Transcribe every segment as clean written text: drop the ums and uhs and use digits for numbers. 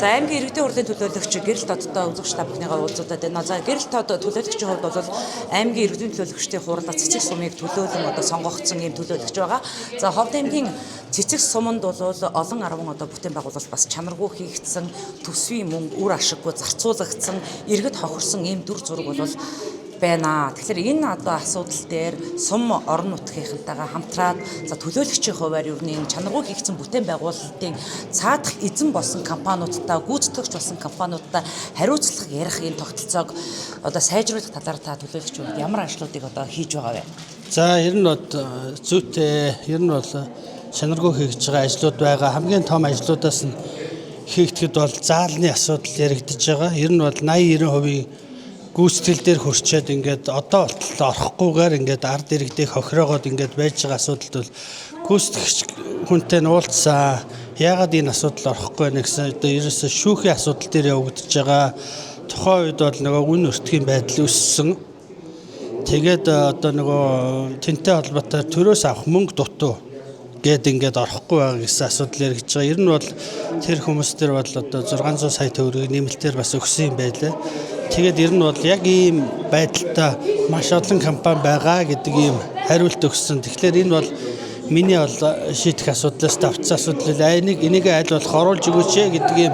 За аймгийн иргэдийн хурлын төлөөлөгч гэрэл тодтой үзэгч та бүхнийгээ уулзуулаад байна. За гэрэл тод төлөөлөгчийн хувьд бол аймгийн иргэдийн төлөөлөгчдийн хуралдаа цэцэг сумыг төлөөлөн сонгогдсон ийм төлөөлөгч байгаа. За Ховд аймгийн цэцэг суманд бол олон 10 бүтээн байгуулалт бас чанаргүй хийгдсэн, төсвийн мөнгө үр ашиггүй зарцуулагдсан, иргэд хохирсон ийм дүр зураг бол байна. Тэгэхээр энэ асуудал дээр сум орон нутгийнхантайгаа хамтраад за төлөөлөгчийн хувьар юу нэг чанаргүй хийгдсэн бүтээн байгуулалтын цаадах эзэн болсон компаниудтай гүйцэтгэгч болсон компаниудтай хариуцлага ярих энэ тогтолцоог сайжруулах талаар та төлөөлөгчид ямар ажлуудыг хийж байгаа вэ? За ер нь зүйтэй ер нь бол чанаргүй хийгдэж байгаа ажлууд байгаа. Хамгийн том ажлуудаас нь хийгдэхэд бол заалны асуудал яригдж байгаа. Ер нь бол 80-90% гүйцэтгэл дээр хөрчөөд ингээд одоо болтол орохгүйгээр ингээд ард иргэдийг хохироогоод ингээд байж байгаа асуудалд бол гүйцэтгэгч хүнтэй нуулцсан. Яагаад энэ асуудал орохгүй байна гэсэн ерөөсөө шүүхийн асуудал дээр явагдаж байгаа. Тухайн үед бол нөгөө үн өртгийн байдал өссөн. Тэгээд тэнтэй холбоотой төрөөс авах мөнгө дутуу гээд ингээд орохгүй байгаа гэсэн асуудал яригдж байгаа. Ер нь бол тэр хүмүүс дээр бол 600 сая төгрөгийг нэмэлтээр бас өгсөн юм байлаа. Тэгээд ер нь бол яг ийм байдалтай маш олон компани байгаа гэдэг ийм хариулт өгсөн. Тэгэхээр энэ бол миний бол шийдэх асуудлаас давцсан асуудал. Энийг аль болох оруулж өгөөч гэдэг ийм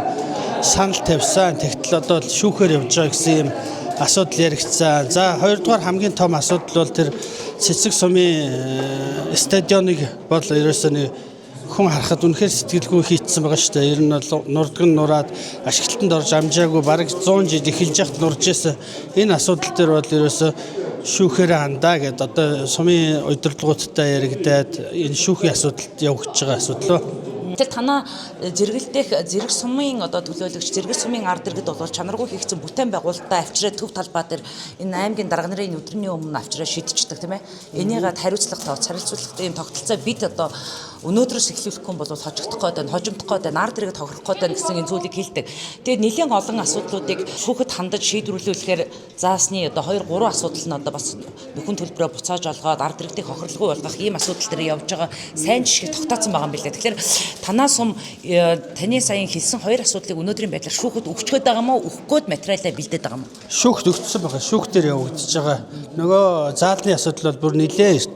санал тавьсан. Тэгтэл одоо шүүхээр явж байгаа гэсэн ийм асуудал яригдсан. За хоёрдугаар хамгийн том асуудал бол тэр цэцэг сумын стадионыг бол ерөөсөө хүн харахад үнэхээр сэтгэлгүй хийцсэн байгаа шүү дээ. Ер нь бол нурдган нураад ашиглалтанд орж амжаагүй бараг 100 жил эхэлж яхад нурж ирсэн. Энэ асуудал дээр бол ерөөсөө шүүхээр хандаа гэдэг сумын удирдлагуудтай яригдаад энэ шүүхийн асуудалд явагдаж байгаа асуудал. Тэгэхээр танаа зэрэгэлдэх зэрэг сумын төлөөлөгч зэрэг сумын ард иргэд бол чанаргүй хийгдсэн бүтээн байгуулалтаа авчираа төв талбай дээр энэ аймгийн дарга нарын өдрийн өмнө авчираа шийдчихдэг тийм ээ. Энийгээ хариуцлага тооц харилцуулах ийм тогтолцоо бид өнөөдрөөс эхлүүлэхгүй бол хожигдох гээд байна, хожимдох гээд байна, ард иргэд хохирох гээд байна гэсэн энэ зүйлийг хэлдэг. Тэгээд нэлээд олон асуудлуудыг шүүхэд хандаж шийдвэрлүүлэхээр заасны 2-3 асуудал нь бас нөхөн төлбөрөөр буцааж олгоод ард иргэдийг хохирлгүй болгох ийм асуудал дээр явж байгаа сайн жишээ тогтооцсон байгаа юм билээ. Тэгэхээр танаа сум таны саяхан хэлсэн 2 асуудлыг өнөөдрийн байдлаар шүүхэд өгч гээд байгаа мó өгөхгүй материалаа бэлдээд байгаа мó? Шүүхэд өгсөн байгаа. Шүүх дээр явагдаж байгаа. Нөгөө заалны асуудал бол бүр нэлээд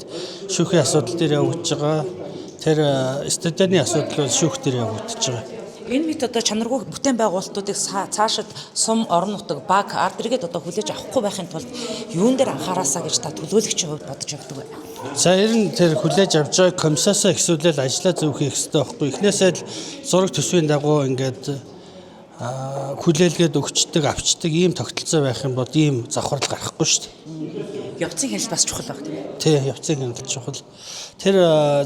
шүүхийн асуудал дээр явагдаж байгаа. Тэр стадионы асуудал бол шүүх дээр явагдаж байгаа. Энэ мэд чанаргүй бүтээн байгуулалтуудыг цаашид сум орон нутаг баг ард иргэд хүлээж авахгүй байхын тулд юун дээр анхаараасаа гэж та төлөөлөгчийн хувьд бодож явдаг вэ? За ер нь тэр хүлээж авч байгаа комиссаасаа ихсүүлэл ажиллаа зөв хийх хэрэгтэй байхгүй. Эхнээсээ л зураг төсвийн дагуу ингээд хүлээлгээд өгчдөг, авчдаг ийм тогтолцоо байх юм бол ийм завхрал гарахгүй шүү дээ. Явцын хяналт бас чухал баг тийм ээ. Тий, явцын хяналт чухал. Тэр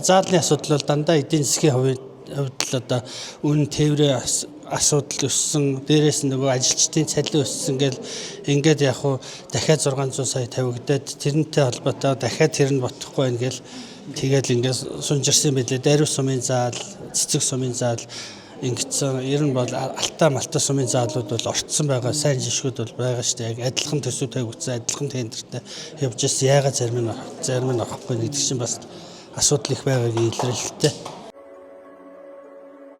заалны асуудал бол дандаа эдийн засгийн хувьд л үн тээврийн асуудал өссөн, дээрээс нь нөгөө ажилчдын цалин өссөн гэл ингээд яг хуу дахиад 600 сая тавигдаад тэрнтэй холбоотой дахиад тэр нь бодохгүй байна гэл тэгэл ингээд сунжирсан байлээ. Даруй сумын заал, цэцэг сумын заал ингэсэн. Ер нь бол Алтай Малтай сумын заалууд бол орцсон байгаа сайн жишгүүд бол байгаа шүү дээ. Яг адилхан төсөв тавигдсан, адилхан тендертэй явж ирсэн. Яагаад зарим нь орохгүй гэдэг чинь бас асуудал их байгааг илэрлээ.